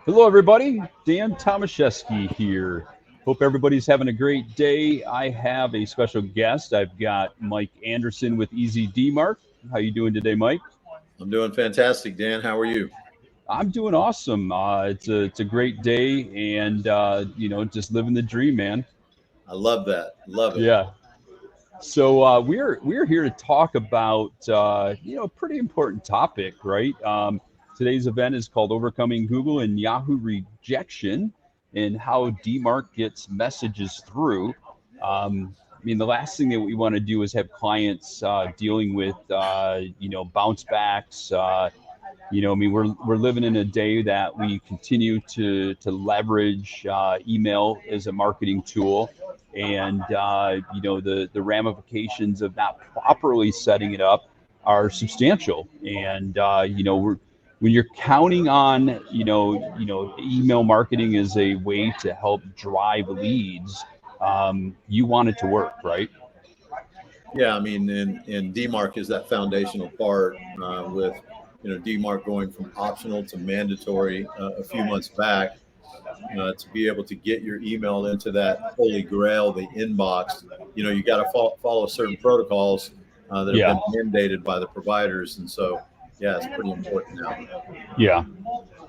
Hello, everybody. Dan Tomaszewski here. Hope everybody's having a great day. I have a special guest. I've got Mike Anderson with Easy DMARC. How you doing today, Mike? I'm doing fantastic, Dan. How are you? I'm doing awesome. It's a great day, and just living the dream, man. I love that. Love it. Yeah. So we're here to talk about a pretty important topic, right? Today's event is called Overcoming Google and Yahoo Rejection, and how DMARC gets messages through. The last thing that we want to do is have clients dealing with bounce backs. We're living in a day that we continue to leverage email as a marketing tool, and the ramifications of not properly setting it up are substantial. And when you're counting on email marketing as a way to help drive leads, you want it to work, right? Yeah, I mean, and DMARC is that foundational part with DMARC going from optional to mandatory a few months back to be able to get your email into that holy grail, the inbox. You got to follow certain protocols that have Yeah. been mandated by the providers, and so yeah, it's pretty important now. Yeah.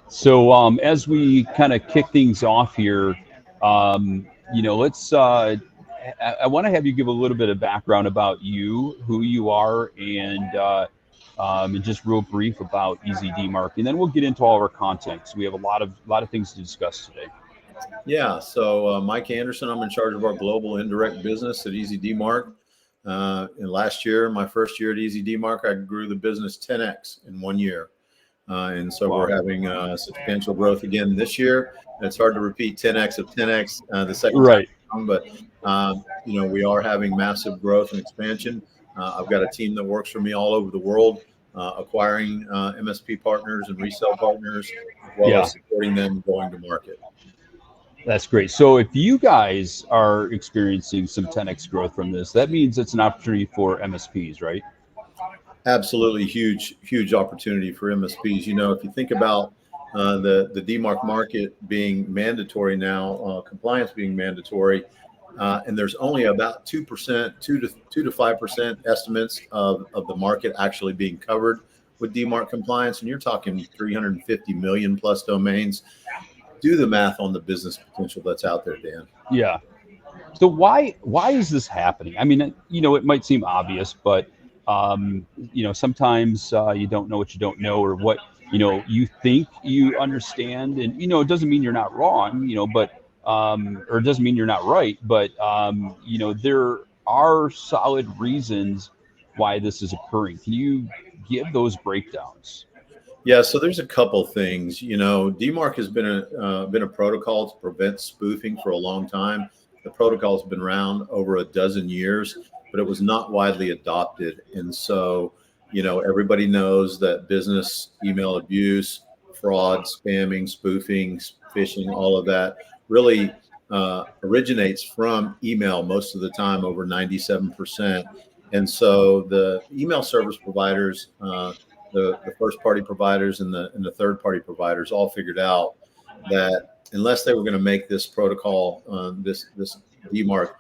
So as we kind of kick things off here, let's. I want to have you give a little bit of background about you, who you are, and just real brief about Easy DMARC, and then we'll get into all of our content. So we have a lot of things to discuss today. Yeah, so Mike Anderson, I'm in charge of our global indirect business at Easy DMARC. And last year, my first year at Easy DMARC, I grew the business 10x in 1 year. And so Wow. we're having substantial growth again this year. It's hard to repeat 10x of 10x the second time Right. around, but we are having massive growth and expansion. I've got a team that works for me all over the world, acquiring MSP partners and resale partners, as well Yeah. as supporting them going to market. That's great. So if you guys are experiencing some 10x growth from this, that means it's an opportunity for MSPs, right? Absolutely huge opportunity for MSPs. If you think about the DMARC market being mandatory now, compliance being mandatory, and there's only about 2%, 2 to 5% estimates of the market actually being covered with DMARC compliance, and you're talking 350 million plus domains. Do the math on the business potential that's out there, Dan. Yeah. So why is this happening? I mean, it might seem obvious, but sometimes you don't know what you don't know, or what you think you understand, and it doesn't mean you're not wrong, but or it doesn't mean you're not right, but there are solid reasons why this is occurring. Can you give those breakdowns? Yeah, so there's a couple things. DMARC has been a protocol to prevent spoofing for a long time. The protocol has been around over a dozen years, but it was not widely adopted. And so, everybody knows that business email abuse, fraud, spamming, spoofing, phishing, all of that really originates from email most of the time, over 97%. And so the email service providers, the first party providers and the third party providers all figured out that unless they were going to make this protocol, this DMARC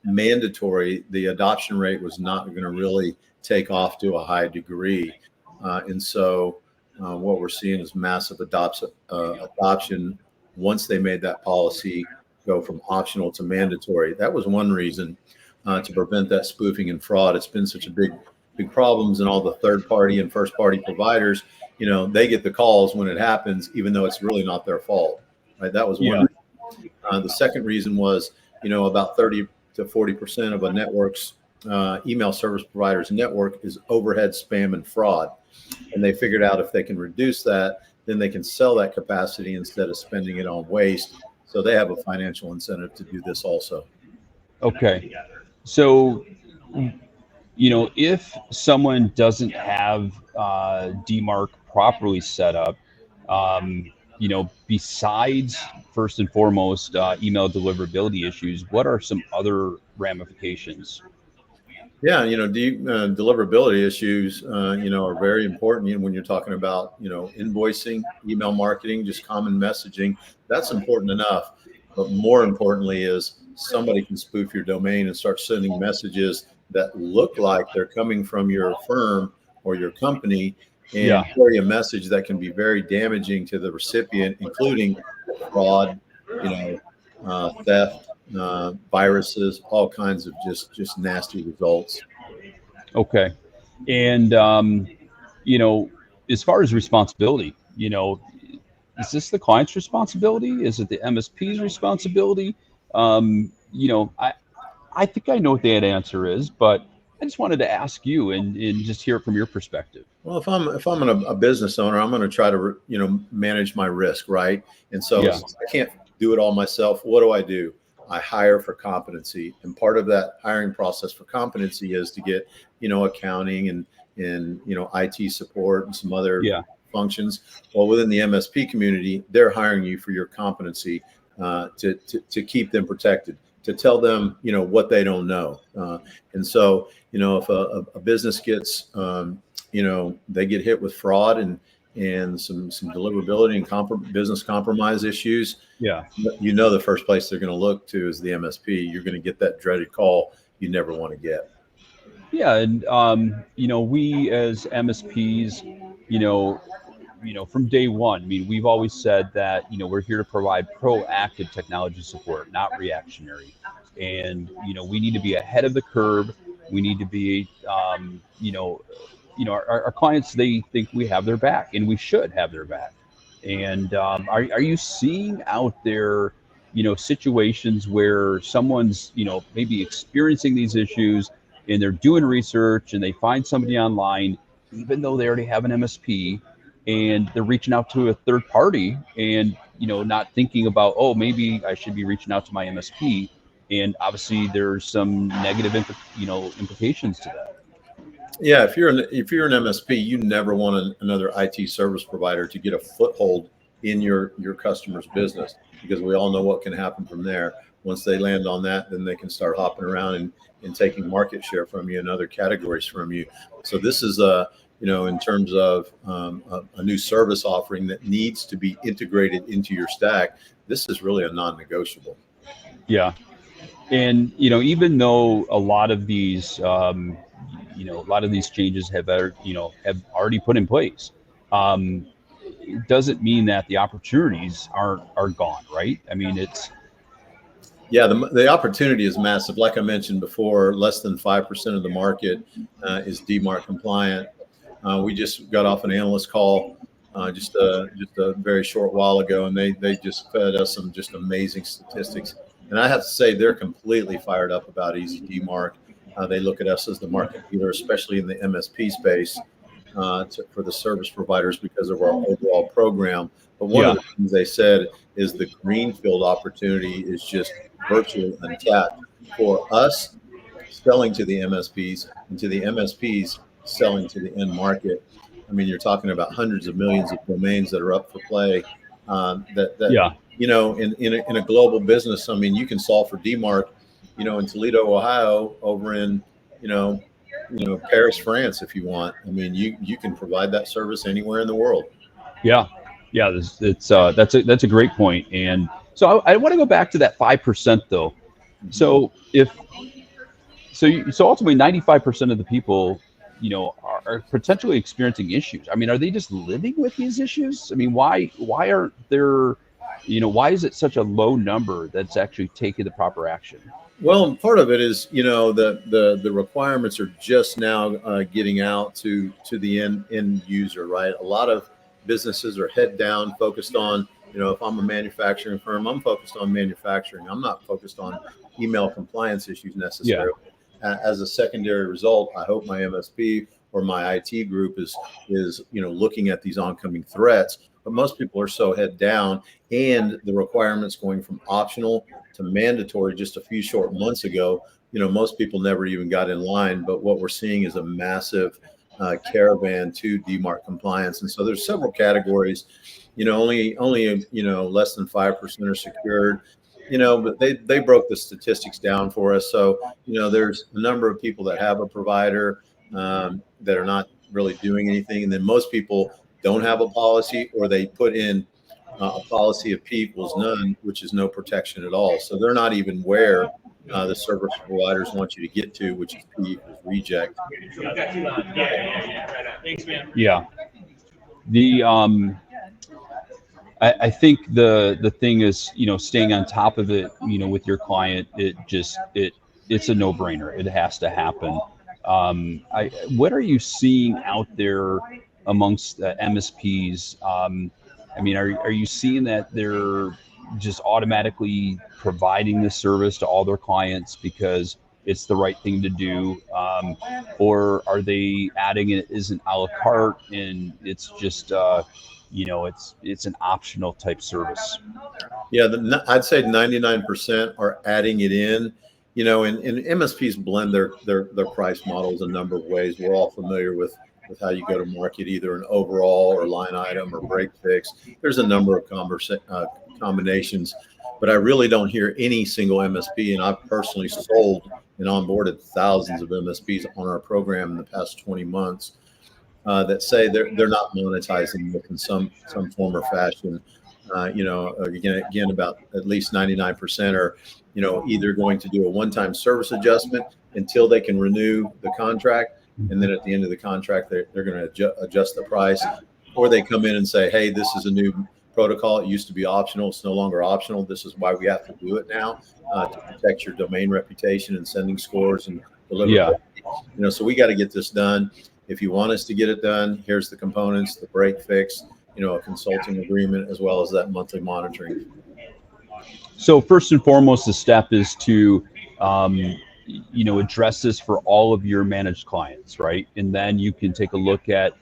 mandatory, the adoption rate was not going to really take off to a high degree. And so what we're seeing is massive adoption once they made that policy go from optional to mandatory. That was one reason to prevent that spoofing and fraud. It's been such a big problems, and all the third party and first party providers, they get the calls when it happens, even though it's really not their fault, right? That was one. Yeah. The second reason was, about 30 to 40% of a network's email service provider's network is overhead spam and fraud. And they figured out if they can reduce that, then they can sell that capacity instead of spending it on waste. So they have a financial incentive to do this also. Okay. So if someone doesn't have DMARC properly set up, besides first and foremost email deliverability issues, what are some other ramifications? Yeah, deliverability issues, are very important. When you're talking about, invoicing, email marketing, just common messaging, that's important enough. But more importantly is somebody can spoof your domain and start sending messages that look like they're coming from your firm or your company and Yeah. carry a message that can be very damaging to the recipient, including fraud, theft, viruses, all kinds of just nasty results. Okay. And you know, as far as responsibility, is this the client's responsibility? Is it the MSP's responsibility? I think I know what that answer is, but I just wanted to ask you and just hear it from your perspective. Well, if I'm a business owner, I'm going to try to manage my risk, right? And so Yeah. since I can't do it all myself, what do? I hire for competency, and part of that hiring process for competency is to get accounting and IT support and some other Yeah. functions. Well, within the MSP community, they're hiring you for your competency to keep them protected, to tell them what they don't know, and so if a business gets they get hit with fraud and some deliverability and business compromise issues, Yeah. the first place they're going to look to is the MSP. You're going to get that dreaded call you never want to get. Yeah. And we as MSPs, you know, from day one, I mean, we've always said that, we're here to provide proactive technology support, not reactionary. And, we need to be ahead of the curve. We need to be, our clients, they think we have their back and we should have their back. And are you seeing out there, situations where someone's, maybe experiencing these issues and they're doing research and they find somebody online, even though they already have an MSP, and they're reaching out to a third party and, not thinking about, oh, maybe I should be reaching out to my MSP. And obviously there's some negative, implications to that. Yeah, if you're an MSP, you never want another IT service provider to get a foothold in your customer's business, because we all know what can happen from there. Once they land on that, then they can start hopping around and taking market share from you and other categories from you. So this is in terms of a new service offering that needs to be integrated into your stack. This is really a non-negotiable. Yeah. And, even though a lot of these, a lot of these changes have already put in place, um, it doesn't mean that the opportunities are gone, right? I mean, Yeah, the opportunity is massive. Like I mentioned before, less than 5% of the market is DMARC compliant. We just got off an analyst call just a very short while ago, and they just fed us some just amazing statistics. And I have to say, they're completely fired up about Easy DMARC. They look at us as the market leader, especially in the MSP space, for the service providers because of our overall program. But one of yeah, the things they said is the greenfield opportunity is just virtually untapped for us selling to the MSPs and to the MSPs selling to the end market. I mean, you're talking about hundreds of millions of domains that are up for play. That yeah, in a global business, I mean, you can solve for DMARC, in Toledo, Ohio, over in you know Paris, France, if you want. I mean, you can provide that service anywhere in the world. yeah, yeah. That's a great point. And so I want to go back to that 5% though. Mhm. So so ultimately 95% of the people, are potentially experiencing issues. I mean, are they just living with these issues? I mean, why aren't there, why is it such a low number that's actually taking the proper action? Well, part of it is, the requirements are just now getting out to the end user, right? A lot of businesses are head down, focused on, if I'm a manufacturing firm, I'm focused on manufacturing. I'm not focused on email compliance issues Yeah, necessarily. As a secondary result, I hope my MSP or my IT group is looking at these oncoming threats. But most people are so head down, and the requirements going from optional to mandatory just a few short months ago. Most people never even got in line. But what we're seeing is a massive caravan to DMARC compliance, and so there's several categories. Only less than 5% are secured. but they broke the statistics down for us. So, there's a number of people that have a provider that are not really doing anything. And then most people don't have a policy, or they put in a policy of P equals none, which is no protection at all. So they're not even where the service providers want you to get to, which is P equals reject. Yeah. I think the thing is, staying on top of it, with your client, it's a no-brainer. It has to happen. What are you seeing out there amongst MSPs? Are you seeing that they're just automatically providing this service to all their clients because it's the right thing to do, or are they adding it as an a la carte and it's just it's an optional type service? Yeah, I'd say 99% are adding it in. And MSPs blend their price models a number of ways. We're all familiar with how you go to market, either an overall or line item or break fix. There's a number of combinations, but I really don't hear any single MSP, and I've personally sold and onboarded thousands of MSPs on our program in the past 20 months that say they're not monetizing it in some form or fashion. Again, about at least 99% are, either going to do a one-time service adjustment until they can renew the contract. And then at the end of the contract, they're going to adjust the price, or they come in and say, hey, this is a new protocol. It used to be optional. It's no longer optional. This is why we have to do it now to protect your domain reputation and sending scores and deliverability. Yeah. So we got to get this done. If you want us to get it done, here's the components, the break fix, a consulting agreement, as well as that monthly monitoring. So first and foremost, the step is to, address this for all of your managed clients, right? And then you can take a look at,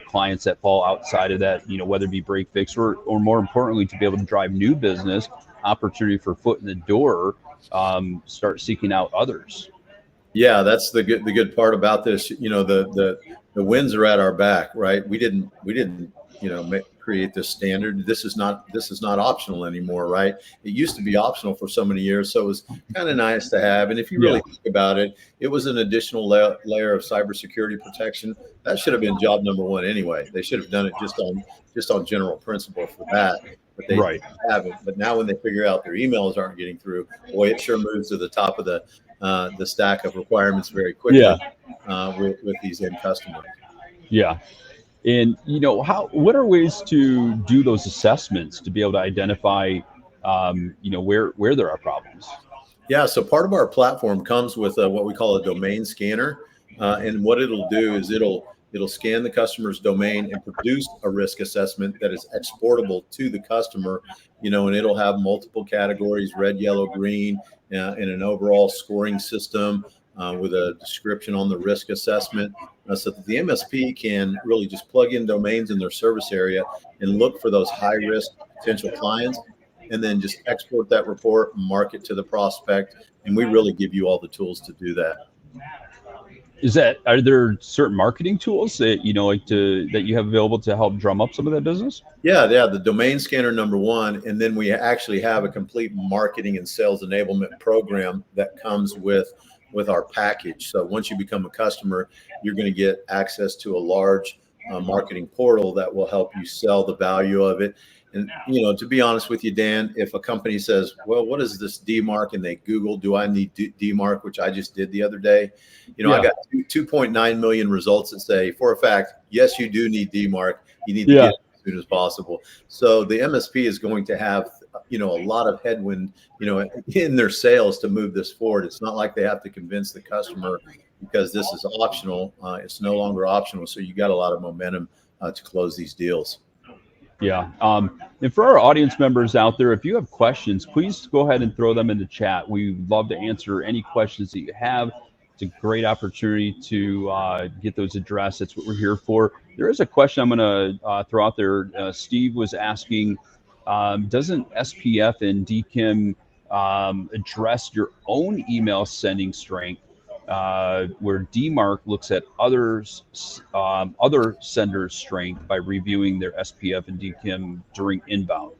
clients that fall outside of that, whether it be break fix or more importantly, to be able to drive new business opportunity for foot in the door, start seeking out others. Yeah, that's the good part about this. The wins are at our back, right? We didn't create this standard. This is not optional anymore, right? It used to be optional for so many years, so it was kind of nice to have. And if you really think about it, it was an additional layer of cybersecurity protection. That should have been job number one anyway. They should have done it just on general principle for that. But they haven't. But now when they figure out their emails aren't getting through, boy, it sure moves to the top of the stack of requirements very quickly with these end customers. Yeah. And what are ways to do those assessments to be able to identify where there are problems? Yeah, so part of our platform comes with what we call a domain scanner, and what it'll do is it'll scan the customer's domain and produce a risk assessment that is exportable to the customer, and it'll have multiple categories: red, yellow, green, and an overall scoring system with a description on the risk assessment, so that the MSP can really just plug in domains in their service area and look for those high risk potential clients, and then just export that report, mark it to the prospect, and we really give you all the tools to do that. Are there certain marketing tools that that you have available to help drum up some of that business? Yeah, the domain scanner, number one, and then we actually have a complete marketing and sales enablement program that comes with our package. So once you become a customer, you're going to get access to a large marketing portal that will help you sell the value of it. And, to be honest with you, Dan, if a company says, well, what is this DMARC? And they Google, do I need DMARC, which I just did the other day. I got 2.9 million results that say, for a fact, yes, you do need DMARC. You need to get it as soon as possible. So the MSP is going to have, a lot of headwind, in their sales to move this forward. It's not like they have to convince the customer because this is optional. It's no longer optional. So you got a lot of momentum to close these deals. Yeah. And for our audience members out there, if you have questions, please go ahead and throw them in the chat. We'd love to answer any questions that you have. It's a great opportunity to get those addressed. That's what we're here for. There is a question I'm going to throw out there. Steve was asking, doesn't SPF and DKIM address your own email sending strength, where DMARC looks at other senders' strength by reviewing their SPF and DKIM during inbound?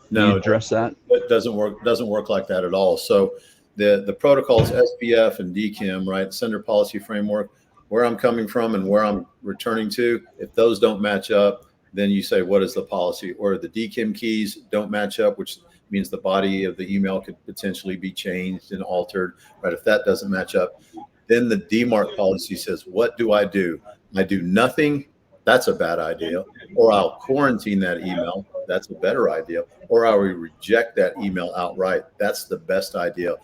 Can you No, address that? it doesn't work like that at all. So the protocols SPF and DKIM, right? Sender policy framework, where I'm coming from and where I'm returning to, if those don't match up, then you say, what is the policy? Or the DKIM keys don't match up, which means the body of the email could potentially be changed and altered, right? If that doesn't match up, then the DMARC policy says, what do? I do nothing. That's a bad idea. Or I'll quarantine that email. That's a better idea. Or I will reject that email outright. That's the best idea.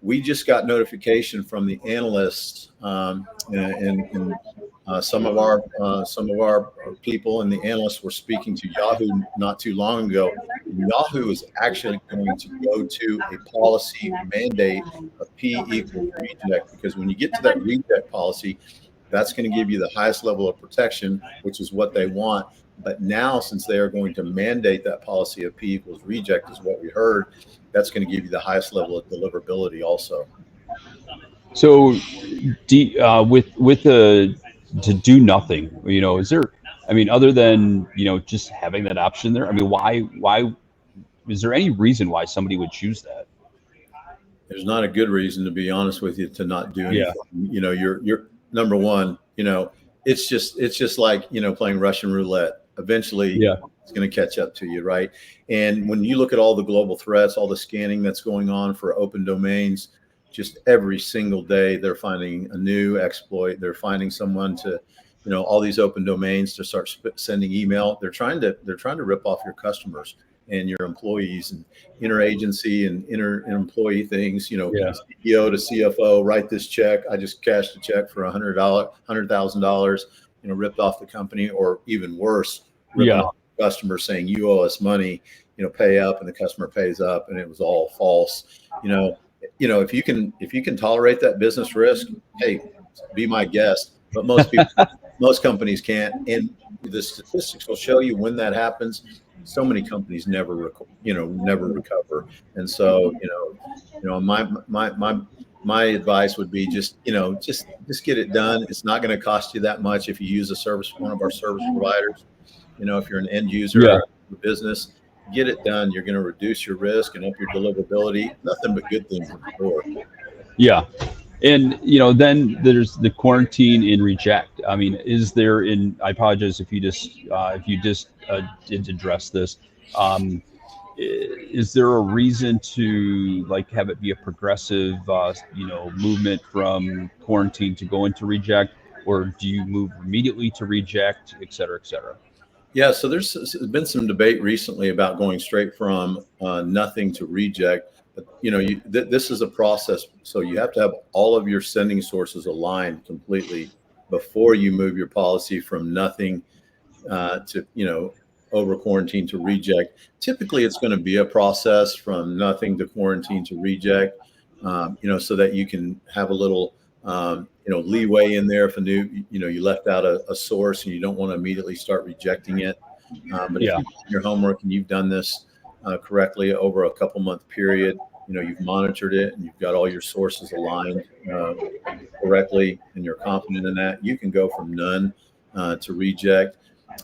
We just got notification from the analysts, and some of our people and the analysts were speaking to Yahoo not too long ago. Yahoo is actually going to go to a policy mandate of P equals reject, because when you get to that reject policy, that's going to give you the highest level of protection, which is what they want. But now, since they are going to mandate that policy of P equals reject, is what we heard, that's going to give you the highest level of deliverability also. So, with the to do nothing, is there? I mean, other than just having that option there. I mean, why is there any reason why somebody would choose that? There's not a good reason, to be honest with you, to not do anything. Yeah. You're number one. It's just like playing Russian roulette. Eventually, it's going to catch up to you, right? And when you look at all the global threats, all the scanning that's going on for open domains, just every single day they're finding a new exploit. They're finding someone to, all these open domains to start sending email. They're trying to rip off your customers and your employees, and interagency and inter-employee things. CEO to CFO, write this check. I just cashed a check for $100,000. Ripped off the company, or even worse, ripping off the customer, saying you owe us money, pay up, and the customer pays up, and it was all false. If you can tolerate that business risk, hey, be my guest. But most companies can't, and the statistics will show you when that happens. So many companies never recover. And so my advice would be just get it done. It's not going to cost you that much if you use one of our service providers. If you're an end user or a business, get it done. You're going to reduce your risk and up your deliverability. Nothing but good things in store. Yeah. And then there's the quarantine and reject. I mean, is there I apologize if you just didn't address this. Is there a reason to have it be a progressive movement from quarantine to go into reject, or do you move immediately to reject, et cetera, et cetera? Yeah, so there's been some debate recently about going straight from nothing to reject. But this is a process, so you have to have all of your sending sources aligned completely before you move your policy from nothing to over quarantine to reject. Typically, it's going to be a process from nothing to quarantine to reject, so that you can have a little leeway in there if you left out a source and you don't want to immediately start rejecting it. But if you've done your homework and you've done this correctly over a couple month period, you've monitored it and you've got all your sources aligned correctly, and you're confident in that, you can go from none to reject.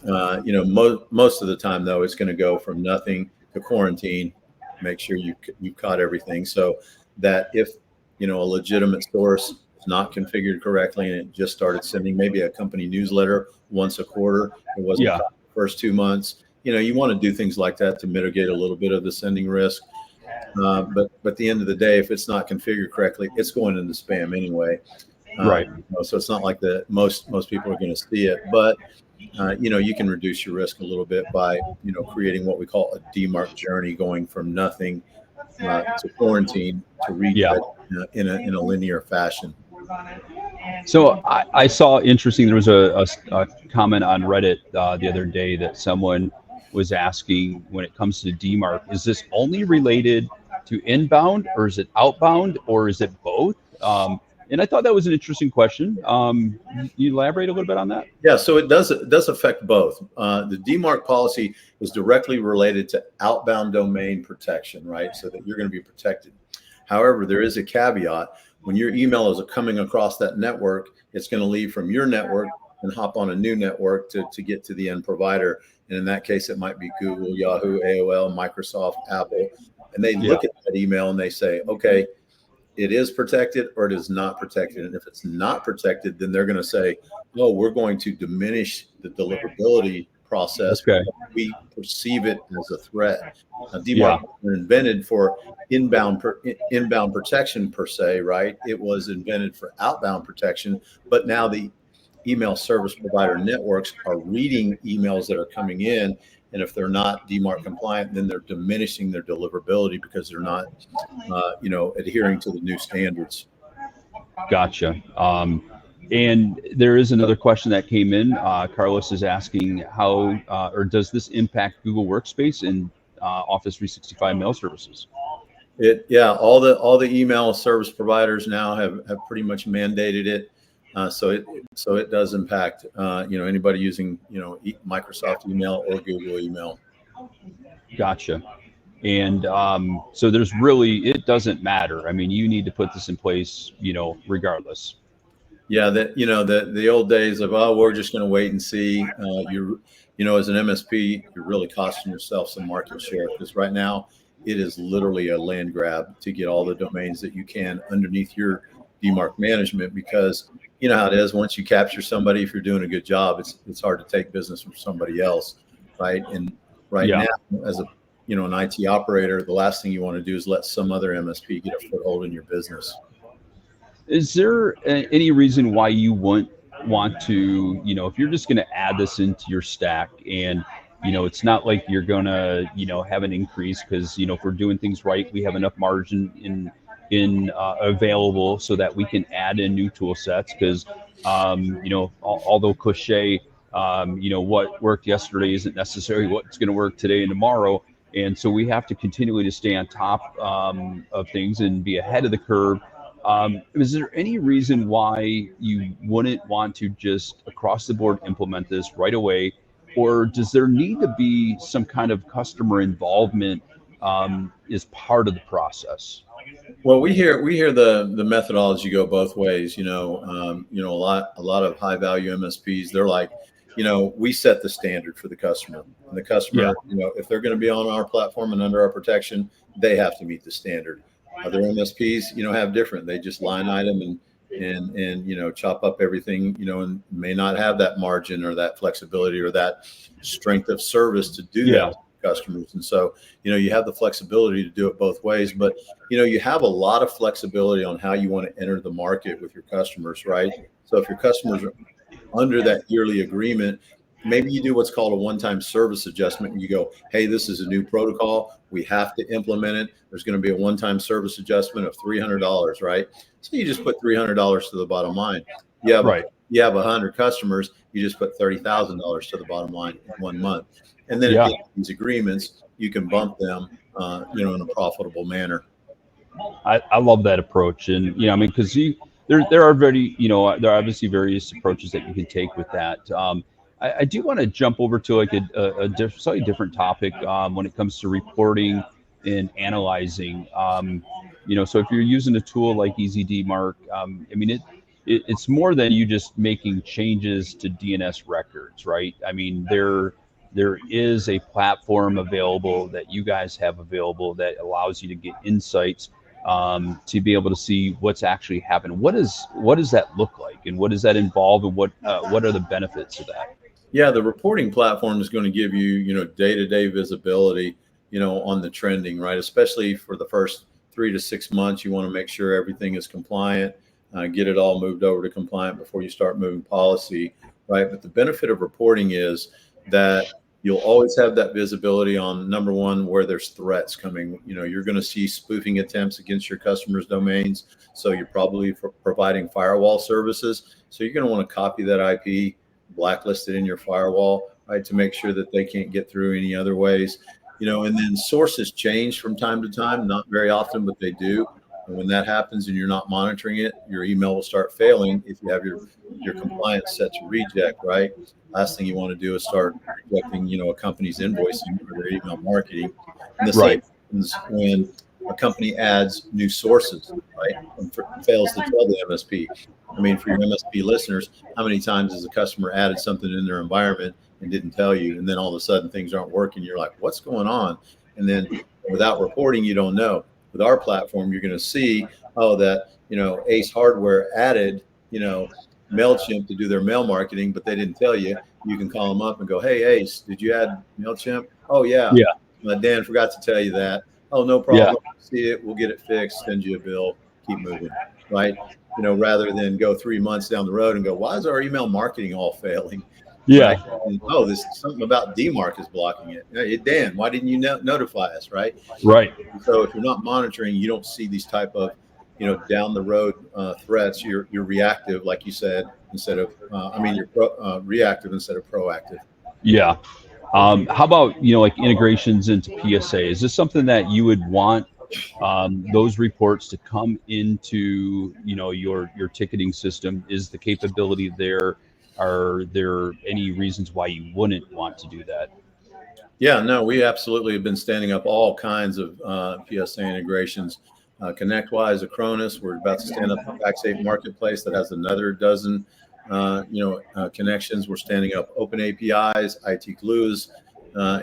Most of the time though, it's going to go from nothing to quarantine. Make sure you caught everything, so that if a legitimate source is not configured correctly and it just started sending maybe a company newsletter once a quarter, it wasn't the first 2 months. You want to do things like that to mitigate a little bit of the sending risk. But at the end of the day, if it's not configured correctly, it's going into spam anyway. Right. So it's not like most people are going to see it, but you can reduce your risk a little bit by creating what we call a DMARC journey, going from nothing to quarantine to reject in a linear fashion. So I saw interesting. There was a comment on Reddit the other day that someone was asking, when it comes to DMARC, is this only related to inbound, or is it outbound, or is it both? And I thought that was an interesting question. You elaborate a little bit on that? Yeah, so it does affect both. The DMARC policy is directly related to outbound domain protection, right? So that you're going to be protected. However, there is a caveat. When your email is coming across that network, it's going to leave from your network and hop on a new network to get to the end provider. And in that case, it might be Google, Yahoo, AOL, Microsoft, Apple. And they Yeah. look at that email and they say, okay, it is protected or it is not protected. And if it's not protected, then they're going to say, no, we're going to diminish the deliverability process. Okay. We perceive it as a threat. Yeah. DMARC was invented for inbound protection per se, right? It was invented for outbound protection, but now the email service provider networks are reading emails that are coming in. And if they're not DMARC compliant, then they're diminishing their deliverability because they're not, adhering to the new standards. Gotcha. And there is another question that came in. Carlos is asking how or does this impact Google Workspace and Office 365 mail services? All the email service providers now have pretty much mandated it. So it does impact anybody using Microsoft email or Google email. Gotcha. And so it doesn't matter. I mean, you need to put this in place, regardless. Yeah, the old days of, oh, we're just going to wait and see. As an MSP, you're really costing yourself some market share because right now it is literally a land grab to get all the domains that you can underneath your DMARC management, because you know how it is. Once you capture somebody, if you're doing a good job, it's hard to take business from somebody else, right? And now, as an IT operator, the last thing you want to do is let some other MSP get a foothold in your business. Is there any reason why you want to, if you're just going to add this into your stack and, it's not like you're going to, have an increase because, if we're doing things right, we have enough margin in available so that we can add in new tool sets because, although cliche, what worked yesterday isn't necessarily what's going to work today and tomorrow. And so we have to continually to stay on top of things and be ahead of the curve. Is there any reason why you wouldn't want to just across the board implement this right away? Or does there need to be some kind of customer involvement as part of the process? Well, we hear the methodology go both ways. A lot of high value MSPs, they're like, we set the standard for the customer, and the customer, if they're going to be on our platform and under our protection, they have to meet the standard. Other MSPs, have different. They just line item and chop up everything, and may not have that margin or that flexibility or that strength of service to do that to customers. And so, you have the flexibility to do it both ways, but you have a lot of flexibility on how you want to enter the market with your customers, right? So if your customers are under that yearly agreement, maybe you do what's called a one-time service adjustment, and you go, hey, this is a new protocol. We have to implement it. There's going to be a one-time service adjustment of $300, right? So you just put $300 to the bottom line. You have 100 customers. You just put $30,000 to the bottom line in 1 month. And then at the end of these agreements, you can bump them, in a profitable manner. I love that approach. And, because there are there are obviously various approaches that you can take with that. I do want to jump over to like a slightly different topic when it comes to reporting and analyzing. So if you're using a tool like Easy DMARC, it's more than you just making changes to DNS records, right? I mean, there is a platform available that you guys have available that allows you to get insights to be able to see what's actually happened. What does that look like, and what does that involve, and what are the benefits of that? Yeah, the reporting platform is going to give you, day-to-day visibility, on the trending, right? Especially for the first 3 to 6 months, you want to make sure everything is compliant, get it all moved over to compliant before you start moving policy, right? But the benefit of reporting is that you'll always have that visibility on, number one, where there's threats coming. You're going to see spoofing attempts against your customers' domains. So you're probably providing firewall services. So you're going to want to copy that IP, blacklist it in your firewall, right, to make sure that they can't get through any other ways. And then sources change from time to time, not very often, but they do. And when that happens and you're not monitoring it, your email will start failing if you have your compliance set to reject, right? Last thing you want to do is start rejecting, a company's invoicing or their email marketing. And the same happens when a company adds new sources, right, and fails to tell the MSP. For your MSP listeners, how many times has a customer added something in their environment and didn't tell you. And then all of a sudden things aren't working. You're like, what's going on? And then without reporting, you don't know. With our platform, you're going to see, oh, that, Ace Hardware added, MailChimp to do their mail marketing, but they didn't tell you. You can call them up and go, hey, Ace, did you add MailChimp? Oh, yeah. Dan forgot to tell you that. Oh, no problem. See it. We'll get it fixed. Send you a bill. Keep moving. Right. Rather than go 3 months down the road and go, why is our email marketing all failing? Right? And, oh, this something about DMARC is blocking it. Hey, Dan, why didn't you notify us? Right. So if you're not monitoring, you don't see these type of, down the road threats. You're reactive, like you said, instead of, you're reactive instead of proactive. Yeah. How about, like integrations into PSA? Is this something that you would want those reports to come into, your ticketing system? Is the capability there? Are there any reasons why you wouldn't want to do that? Yeah, no, we absolutely have been standing up all kinds of PSA integrations. ConnectWise, Acronis, we're about to stand up the FactSafe Marketplace that has another dozen connections. We're standing up open APIs. IT Glues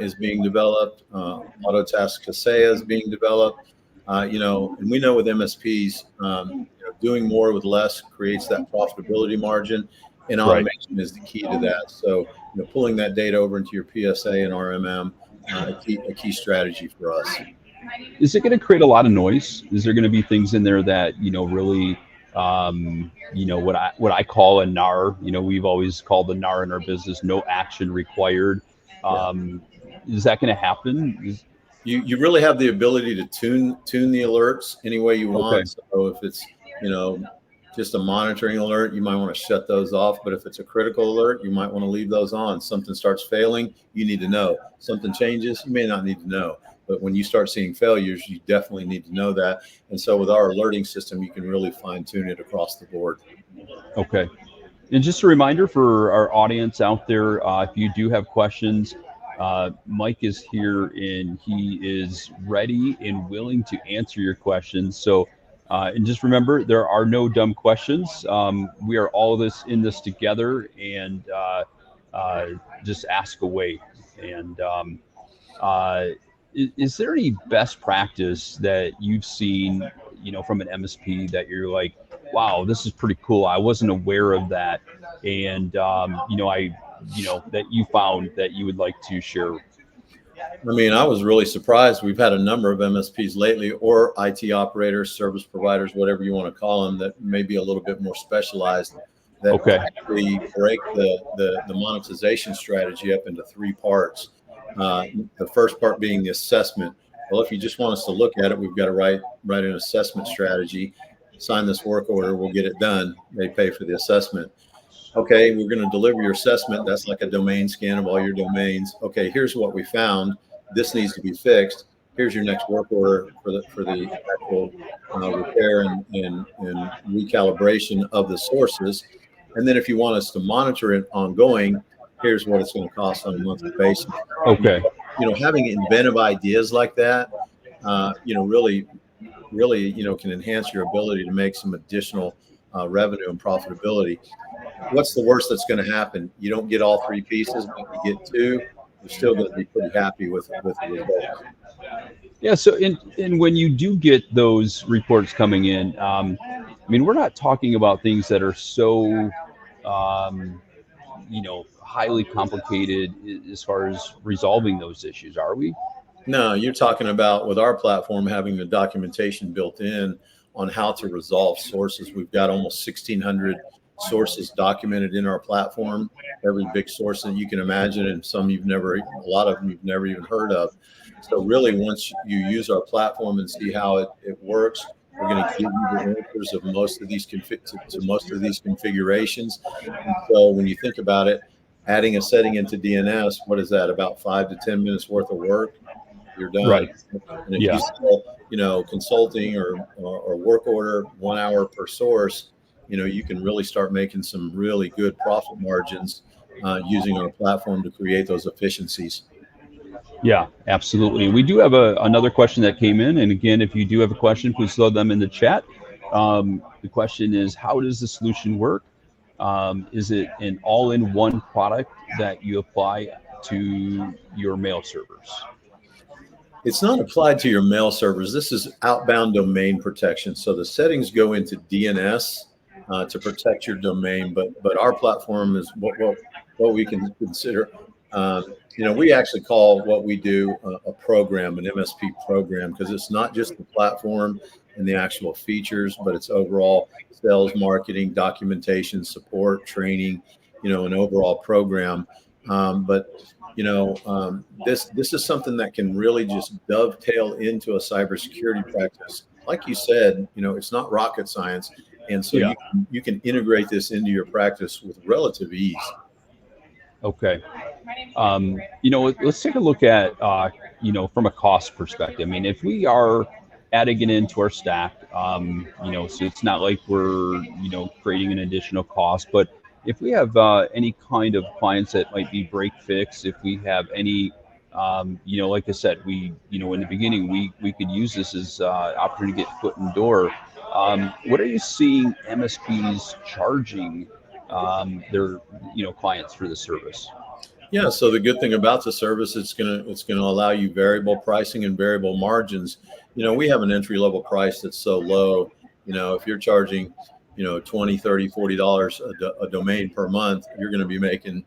is being developed. Autotask Kaseya is being developed. And we know with MSPs, doing more with less creates that profitability margin, and automation is the key to that. So, pulling that data over into your PSA and RMM, a key strategy for us. Is it going to create a lot of noise? Is there going to be things in there that, really, what I call a NAR, we've always called the NAR in our business, no action required. Is that going to happen? You really have the ability to tune the alerts any way you want. So if it's, just a monitoring alert, you might want to shut those off. But if it's a critical alert, you might want to leave those on. Something starts failing, you need to know. Something changes, you may not need to know. But when you start seeing failures, you definitely need to know that. And so with our alerting system, you can really fine tune it across the board. Okay. And just a reminder for our audience out there, if you do have questions, Mike is here and he is ready and willing to answer your questions. So, and just remember, there are no dumb questions. We are all in this together, and just ask away. And is there any best practice that you've seen, from an MSP that you're like, wow, this is pretty cool. I wasn't aware of that. And, that you found that you would like to share? I was really surprised. We've had a number of MSPs lately, or IT operators, service providers, whatever you want to call them, that may be a little bit more specialized, that actually break the monetization strategy up into 3 parts. The first part being the assessment. Well, if you just want us to look at it, we've got to write an assessment strategy, sign this work order, we'll get it done. They pay for the assessment. Okay, we're going to deliver your assessment. That's like a domain scan of all your domains. Okay, here's what we found. This needs to be fixed. Here's your next work order for the actual repair and recalibration of the sources. And then if you want us to monitor it ongoing, here's what it's going to cost on a monthly basis. Okay. Having inventive ideas like that, really, can enhance your ability to make some additional revenue and profitability. What's the worst that's going to happen? You don't get all 3 pieces, but you get 2. You're still going to be pretty happy with the results. Yeah. So, and when you do get those reports coming in, we're not talking about things that are so, highly complicated as far as resolving those issues, are we? No, you're talking about, with our platform, having the documentation built in on how to resolve sources. We've got almost 1,600 sources documented in our platform, every big source that you can imagine, and a lot of them you've never even heard of. So really, once you use our platform and see how it works, we're going to give you the answers of most of these configurations. And so when you think about it, adding a setting into DNS, what is that? About 5 to 10 minutes worth of work. You're done. Right. And if you sell, consulting or work order, 1 hour per source, you can really start making some really good profit margins using our platform to create those efficiencies. Yeah, absolutely. We do have another question that came in. And again, if you do have a question, please throw them in the chat. The question is, how does the solution work? Is it an all-in-one product that you apply to your mail servers? It's not applied to your mail servers. This is outbound domain protection. So the settings go into DNS to protect your domain, but our platform is what we can consider. We actually call what we do a program, an MSP program, because it's not just the platform and the actual features, but it's overall sales, marketing, documentation, support, training, an overall program. This is something that can really just dovetail into a cybersecurity practice. Like you said, it's not rocket science, and so Yeah. you can integrate this into your practice with relative ease. Okay. Let's take a look at, from a cost perspective. I mean, if we are adding it into our stack, so it's not like we're, creating an additional cost, but if we have any kind of clients that might be break fix, if we have any, like I said, in the beginning, we could use this as opportunity to get foot in the door. What are you seeing MSPs charging their, clients for the service? Yeah. So the good thing about the service, it's gonna allow you variable pricing and variable margins. We have an entry level price that's so low. If you're charging, 20, 30, $40 a domain per month, you're going to be making,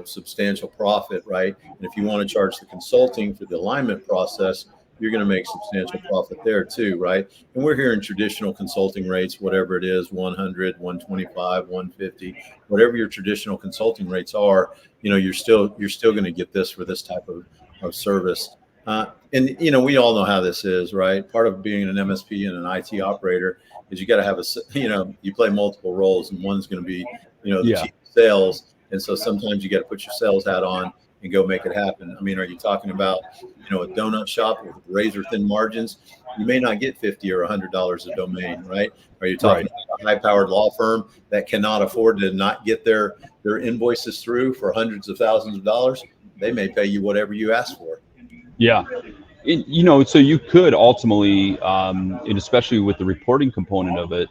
substantial profit, right? And if you want to charge the consulting for the alignment process, you're going to make substantial profit there too, right? And we're hearing traditional consulting rates, whatever it is, 100, 125, 150, whatever your traditional consulting rates are, you're still going to get this for this type of service. And we all know how this is, right? Part of being an MSP and an IT operator is you got to have you play multiple roles, and one's going to be, the Yeah. chief of sales. And so sometimes you got to put your sales hat on and go make it happen. I mean, are you talking about, a donut shop with razor thin margins? You may not get $50 or $100 a domain, right? Are you talking about a high powered law firm that cannot afford to not get their invoices through for hundreds of thousands of dollars? They may pay you whatever you ask for. Yeah. So you could ultimately, and especially with the reporting component of it,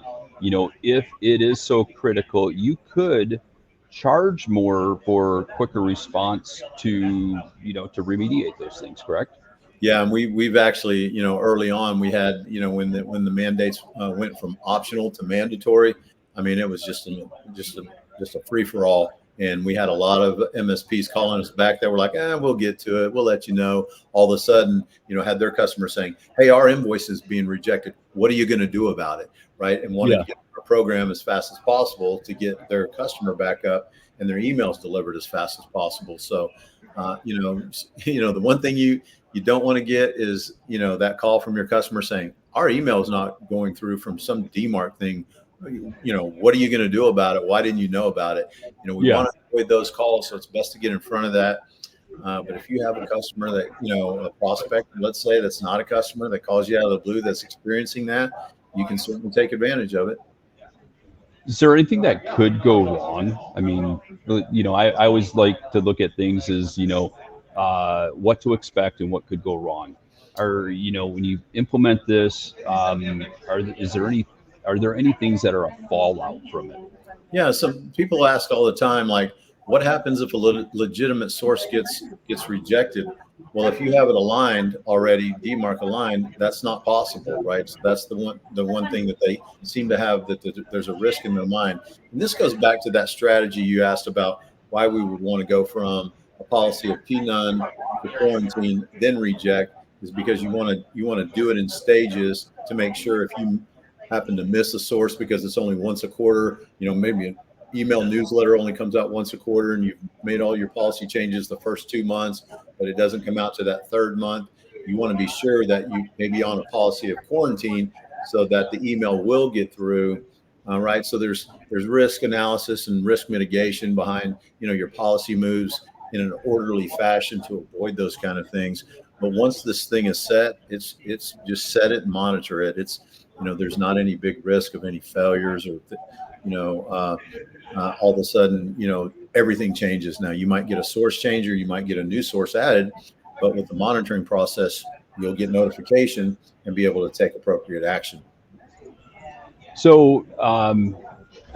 if it is so critical, you could charge more for quicker response to, to remediate those things, correct? Yeah, and we've actually, early on we had, when the mandates went from optional to mandatory. I mean, it was just a free for all, and we had a lot of MSPs calling us back that were like, we'll get to it, we'll let you know. All of a sudden, had their customers saying, hey, our invoice is being rejected. What are you going to do about it, right? And wanted to get our program as fast as possible to get their customer back up and their emails delivered as fast as possible. So, the one thing you don't want to get is, that call from your customer saying, our email is not going through from some DMARC thing. What are you going to do about it? Why didn't you know about it? We want to avoid those calls. So it's best to get in front of that. But if you have a customer that, a prospect, let's say that's not a customer that calls you out of the blue, that's experiencing that, you can certainly take advantage of it. Is there anything that could go wrong? I mean, I always like to look at things as, what to expect and what could go wrong. Or, when you implement this, are there any things that are a fallout from it? Yeah, some people ask all the time, like, what happens if a legitimate source gets rejected? Well, if you have it aligned already, DMARC aligned, that's not possible, right? So that's the one thing that they seem to have, that there's a risk in their mind. And this goes back to that strategy you asked about, why we would want to go from a policy of P-none to quarantine, then reject, is because you want to do it in stages to make sure if you happen to miss a source because it's only once a quarter, maybe an email newsletter only comes out once a quarter and you've made all your policy changes the first 2 months, but it doesn't come out to that third month. You want to be sure that you may be on a policy of quarantine so that the email will get through. Right. So there's risk analysis and risk mitigation behind, your policy moves in an orderly fashion to avoid those kind of things. But once this thing is set, it's just set it and monitor it. It's, there's not any big risk of any failures or, all of a sudden, everything changes. Now you might get a source change or you might get a new source added, but with the monitoring process, you'll get notification and be able to take appropriate action. So,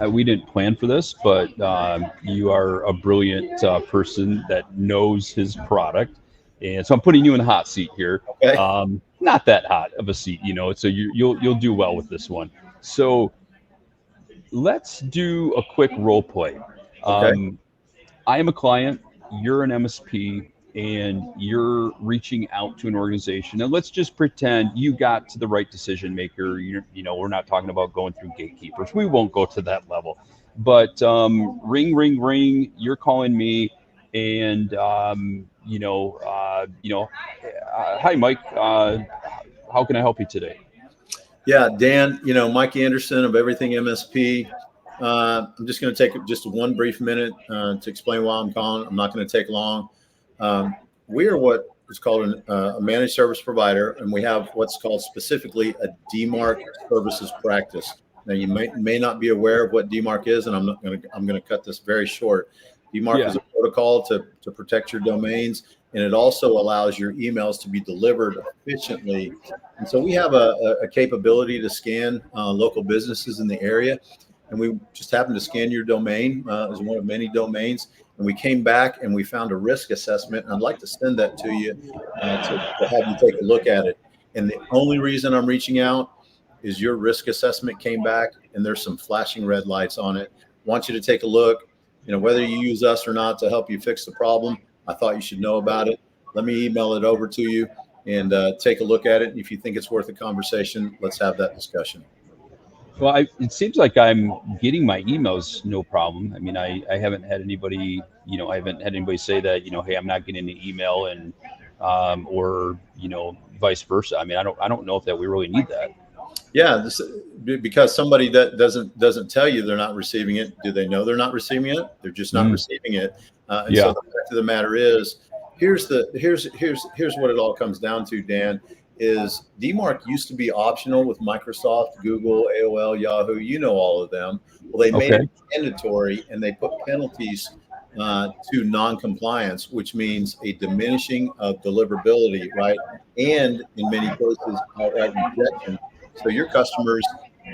we didn't plan for this, but you are a brilliant person that knows his product, and so I'm putting you in the hot seat here. Okay. Not that hot of a seat, so you'll do well with this one. So let's do a quick role play. Okay. I am a client, you're an MSP, and you're reaching out to an organization. And let's just pretend you got to the right decision maker. We're not talking about going through gatekeepers. We won't go to that level. But ring, ring, ring. You're calling me, and hi, Mike. How can I help you today? Yeah, Dan, Mike Anderson of Everything MSP. I'm just going to take just one brief minute to explain why I'm calling. I'm not going to take long. We are what is called a managed service provider, and we have what's called specifically a DMARC services practice. Now, you may not be aware of what DMARC is, and I'm going to cut this very short. DMARC is a protocol to protect your domains, and it also allows your emails to be delivered efficiently. And so we have a capability to scan local businesses in the area, and we just happened to scan your domain as one of many domains. And we came back and we found a risk assessment. And I'd like to send that to you to have you take a look at it. And the only reason I'm reaching out is your risk assessment came back and there's some flashing red lights on it. Want you to take a look, whether you use us or not to help you fix the problem. I thought you should know about it. Let me email it over to you and take a look at it. If you think it's worth a conversation, let's have that discussion. Well, it seems like I'm getting my emails no problem. I mean, I haven't had anybody, I haven't had anybody say that, hey, I'm not getting an email, and or vice versa. I mean, I don't know if that we really need that. Yeah, because somebody that doesn't tell you they're not receiving it. Do they know they're not receiving it? They're just not receiving it. And so the fact of the matter is, here's what it all comes down to, Dan. Is DMARC used to be optional with Microsoft, Google, AOL, Yahoo, all of them. Well, they made it mandatory, and they put penalties to non-compliance, which means a diminishing of deliverability, right? And in many cases, outright rejection. So your customers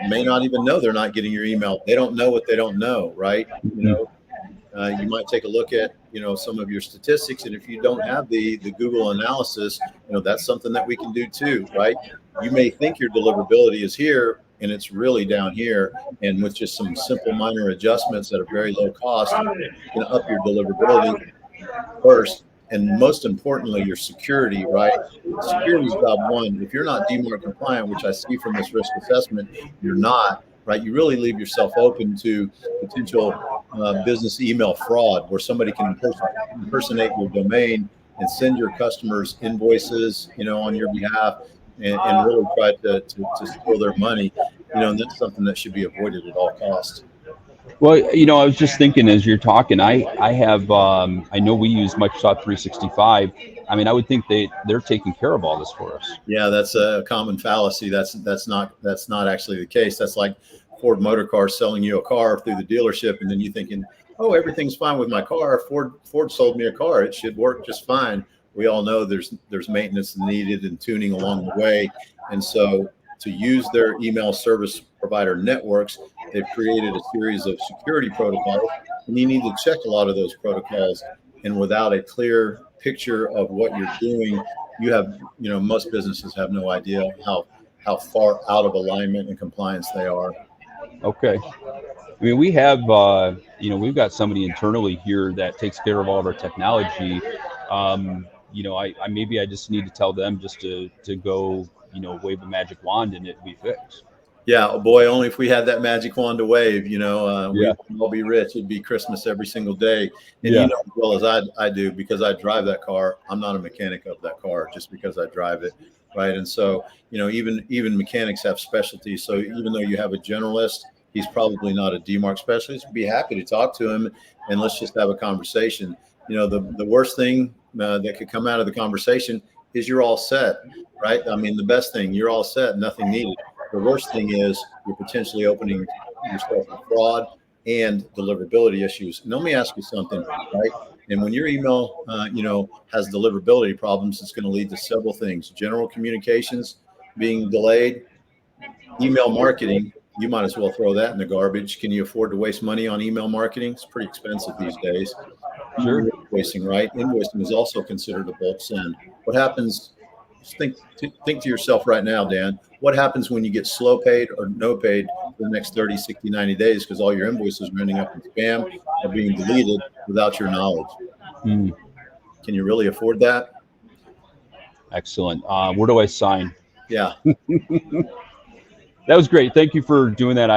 may not even know they're not getting your email. They don't know what they don't know, right? You might take a look at, some of your statistics. And if you don't have the Google analysis, that's something that we can do too, right? You may think your deliverability is here and it's really down here. And with just some simple minor adjustments at a very low cost, you can up your deliverability first. And most importantly, your security, right? Security is job one. If you're not DMARC compliant, which I see from this risk assessment, you're not, right? You really leave yourself open to potential business email fraud, where somebody can impersonate your domain and send your customers invoices, on your behalf, and really try to steal their money. And that's something that should be avoided at all costs. Well, I was just thinking as you're talking, I have, I know we use Microsoft 365. I mean, I would think they're taking care of all this for us. Yeah, that's a common fallacy. That's not actually the case. That's like Ford Motor Cars selling you a car through the dealership, and then you thinking, oh, everything's fine with my car. Ford sold me a car. It should work just fine. We all know there's maintenance needed and tuning along the way. And so to use their email service provider networks, they've created a series of security protocols, and you need to check a lot of those protocols. And without a clear picture of what you're doing, you have, most businesses have no idea how far out of alignment and compliance they are. Okay. I mean, we have, we've got somebody internally here that takes care of all of our technology. Maybe I just need to tell them just to go, wave a magic wand and it be fixed. Yeah, oh boy, only if we had that magic wand to wave, we'd all be rich. It'd be Christmas every single day. And as well as I do, because I drive that car, I'm not a mechanic of that car just because I drive it, right? And so, even mechanics have specialties. So even though you have a generalist, he's probably not a DMARC specialist. Be happy to talk to him, and let's just have a conversation. The worst thing that could come out of the conversation is you're all set, right? I mean, the best thing, you're all set, nothing needed. The worst thing is you're potentially opening yourself to fraud and deliverability issues. And let me ask you something, right? And when your email, has deliverability problems, it's going to lead to several things: general communications being delayed, email marketing, you might as well throw that in the garbage. Can you afford to waste money on email marketing? It's pretty expensive these days. Sure. Invoicing, right? Invoicing is also considered a bulk send. What happens? Just think to yourself right now, Dan. What happens when you get slow paid or no paid for the next 30, 60, 90 days because all your invoices are ending up in spam or being deleted without your knowledge? Mm, Can you really afford that? excellent. Where do I sign? Yeah. That was great. Thank you for doing that.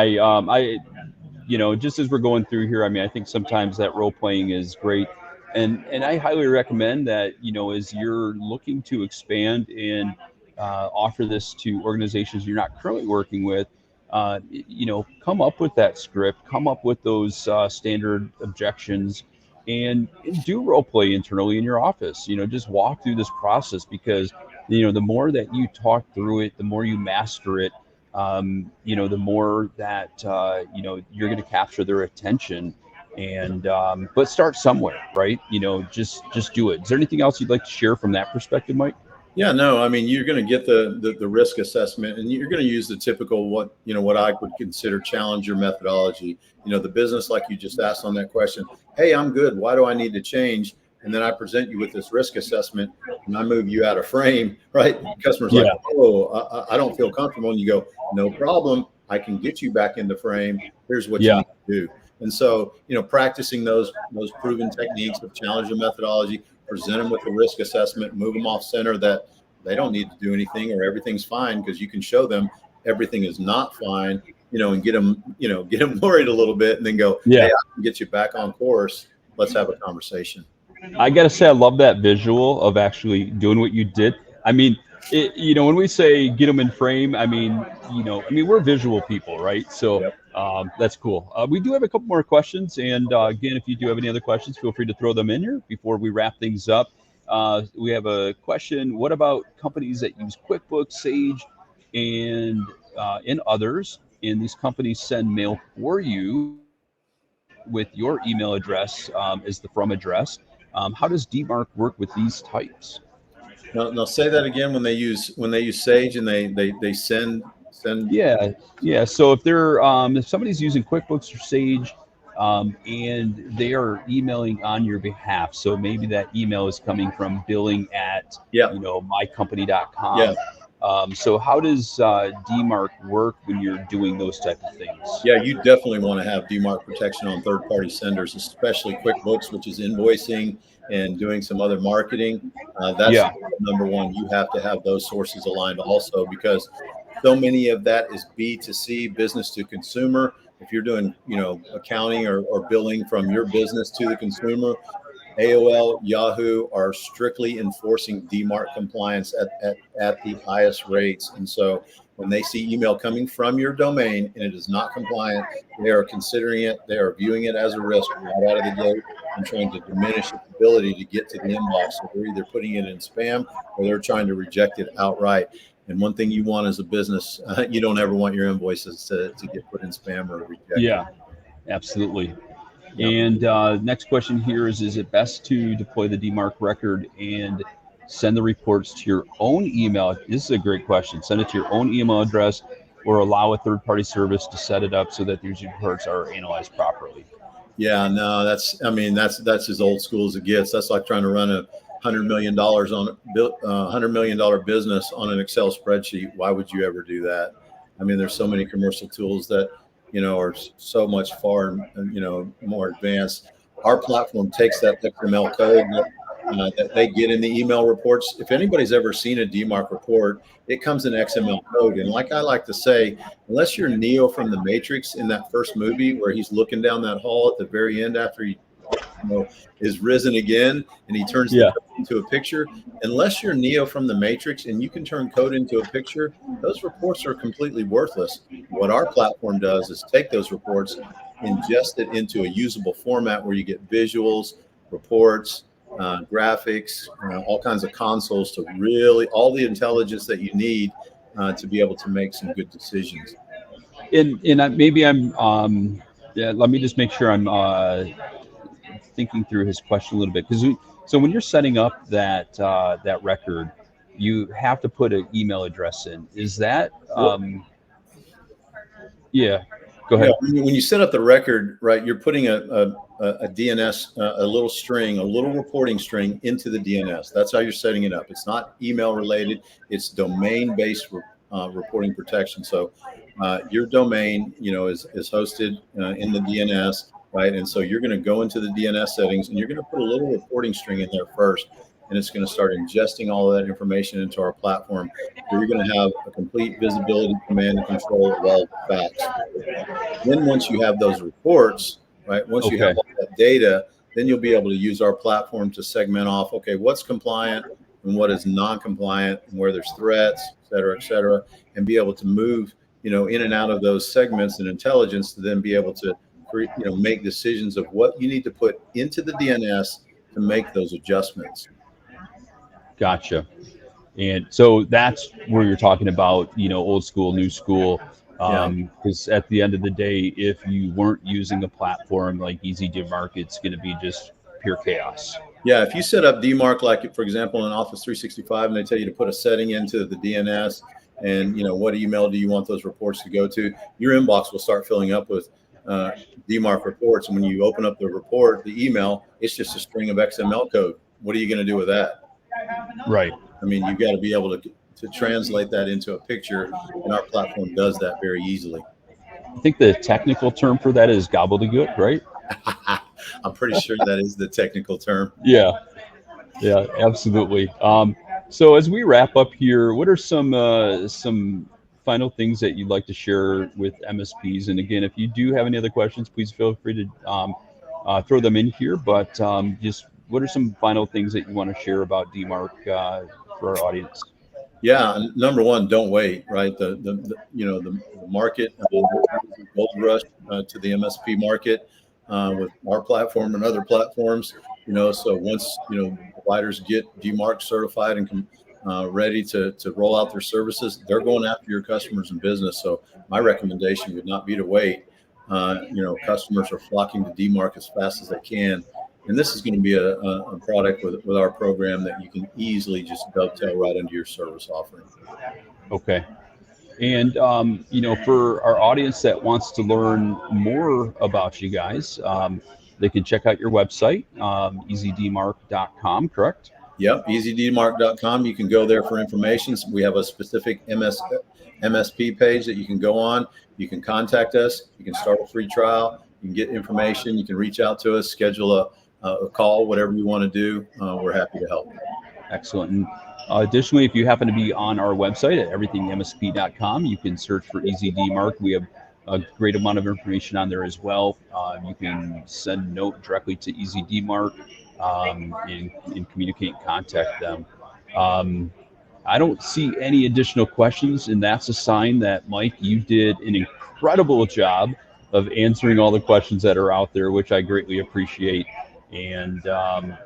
Just as we're going through here, I mean, I think sometimes that role playing is great, and I highly recommend that. As you're looking to expand and offer this to organizations you're not currently working with, come up with that script, come up with those standard objections, and do role play internally in your office. Just walk through this process because the more that you talk through it, the more you master it, the more that you're going to capture their attention. And but start somewhere, right? Just do it. Is there anything else you'd like to share from that perspective, Mike? Yeah, no, I mean, you're going to get the risk assessment, and you're going to use the typical what I would consider challenger methodology. The business, like you just asked on that question, hey, I'm good. Why do I need to change? And then I present you with this risk assessment, and I move you out of frame, right? The customer's like, oh, I don't feel comfortable, and you go, no problem. I can get you back into frame. Here's what you need to do. And so, practicing those proven techniques of challenger methodology, present them with a risk assessment, move them off center that they don't need to do anything or everything's fine, because you can show them everything is not fine, and get them worried a little bit, and then go, hey, I can get you back on course. Let's have a conversation. I got to say, I love that visual of actually doing what you did. I mean, when we say get them in frame, I mean, we're visual people, right? So that's cool. We do have a couple more questions. And again, if you do have any other questions, feel free to throw them in here before we wrap things up. We have a question. What about companies that use QuickBooks, Sage, and others? And these companies send mail for you with your email address as the from address. How does DMARC work with these types? Now say that again. When they use Sage and they send. Yeah. So if somebody's using QuickBooks or Sage, and they are emailing on your behalf, so maybe that email is coming from billing at mycompany.com. Yeah. So how does DMARC work when you're doing those type of things? Yeah, you definitely want to have DMARC protection on third-party senders, especially QuickBooks, which is invoicing and doing some other marketing. That's number one. You have to have those sources aligned also, because so many of that is B2C, business to consumer. If you're doing, accounting or billing from your business to the consumer, AOL, Yahoo are strictly enforcing DMARC compliance at the highest rates. And so when they see email coming from your domain and it is not compliant, they are considering it, they are viewing it as a risk right out of the gate and trying to diminish its ability to get to the inbox. So they're either putting it in spam or they're trying to reject it outright. And one thing you want as a business, you don't ever want your invoices to get put in spam or rejected. Yeah, absolutely. And next question here is it best to deploy the DMARC record and send the reports to your own email? This is a great question. Send it to your own email address or allow a third-party service to set it up so that these reports are analyzed properly. Yeah, no, that's as old school as it gets. That's like trying to run a $100 million $100 million business on an Excel spreadsheet. Why would you ever do that? I mean, there's so many commercial tools that are so much far more advanced. Our platform takes that XML code that they get in the email reports. If anybody's ever seen a DMARC report, it comes in XML code. And like I like to say, unless you're Neo from the Matrix in that first movie where he's looking down that hall at the very end after he is risen again and he turns the code into a picture, unless you're Neo from the Matrix and you can turn code into a picture, those reports are completely worthless. What our platform does is take those reports, ingest it into a usable format where you get visuals, reports, graphics, all kinds of consoles to really all the intelligence that you need to be able to make some good decisions. And maybe I'm let me just make sure I'm thinking through his question a little bit, because so when you're setting up that record, you have to put an email address in. Is that Yeah, go Yeah, ahead. when you set up the record, right, you're putting a DNS, a little string, a little reporting string into the DNS. That's how you're setting it up. It's not email related. It's domain-based reporting protection. So your domain, is hosted in the DNS, right? And so you're going to go into the DNS settings and you're going to put a little reporting string in there first, and it's going to start ingesting all of that information into our platform. Where you're going to have a complete visibility, command, and control of all the facts. Then once you have those reports, right, once you have Okay. all that data, then you'll be able to use our platform to segment off, okay, what's compliant and what is non-compliant and where there's threats, et cetera, and be able to move, in and out of those segments and intelligence to then be able to make decisions of what you need to put into the DNS to make those adjustments. Gotcha. And so that's where you're talking about, old school, new school. Yeah. Because at the end of the day, if you weren't using a platform like Easy DMARC, it's going to be just pure chaos. Yeah, if you set up DMARC, like for example, in Office 365, and they tell you to put a setting into the DNS and, what email do you want those reports to go to, your inbox will start filling up with DMARC reports. And when you open up the report, the email, it's just a string of XML code. What are you going to do with that? Right. I mean, you've got to be able to translate that into a picture, and our platform does that very easily. I think the technical term for that is gobbledygook, right? I'm pretty sure that is the technical term. Yeah. Yeah, absolutely. So as we wrap up here, what are some final things that you'd like to share with MSPs? And again, if you do have any other questions, please feel free to throw them in here. But just what are some final things that you want to share about DMARC for our audience? Yeah, number one, don't wait. Right, the market, gold rush to the MSP market with our platform and other platforms. So once providers get DMARC certified and ready to roll out their services, they're going after your customers and business. So my recommendation would not be to wait. Customers are flocking to DMARC as fast as they can. And this is going to be a product with our program that you can easily just dovetail right into your service offering. Okay. And for our audience that wants to learn more about you guys, they can check out your website, easydmark.com, correct? Yep, easydmark.com. You can go there for information. We have a specific MSP page that you can go on. You can contact us. You can start a free trial. You can get information. You can reach out to us, schedule a call, whatever you want to do. We're happy to help. Excellent. And additionally, if you happen to be on our website at everythinmsp.com, you can search for Easy DMARC. We have a great amount of information on there as well. You can send a note directly to Easy DMARC and communicate and contact them. I don't see any additional questions, and that's a sign that, Mike, you did an incredible job of answering all the questions that are out there, which I greatly appreciate. And,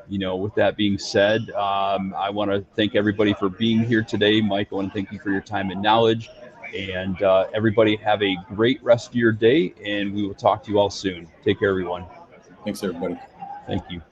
with that being said, I want to thank everybody for being here today. Mike, I want to thank you for your time and knowledge. And everybody have a great rest of your day, and we will talk to you all soon. Take care, everyone. Thanks, everybody. Thank you.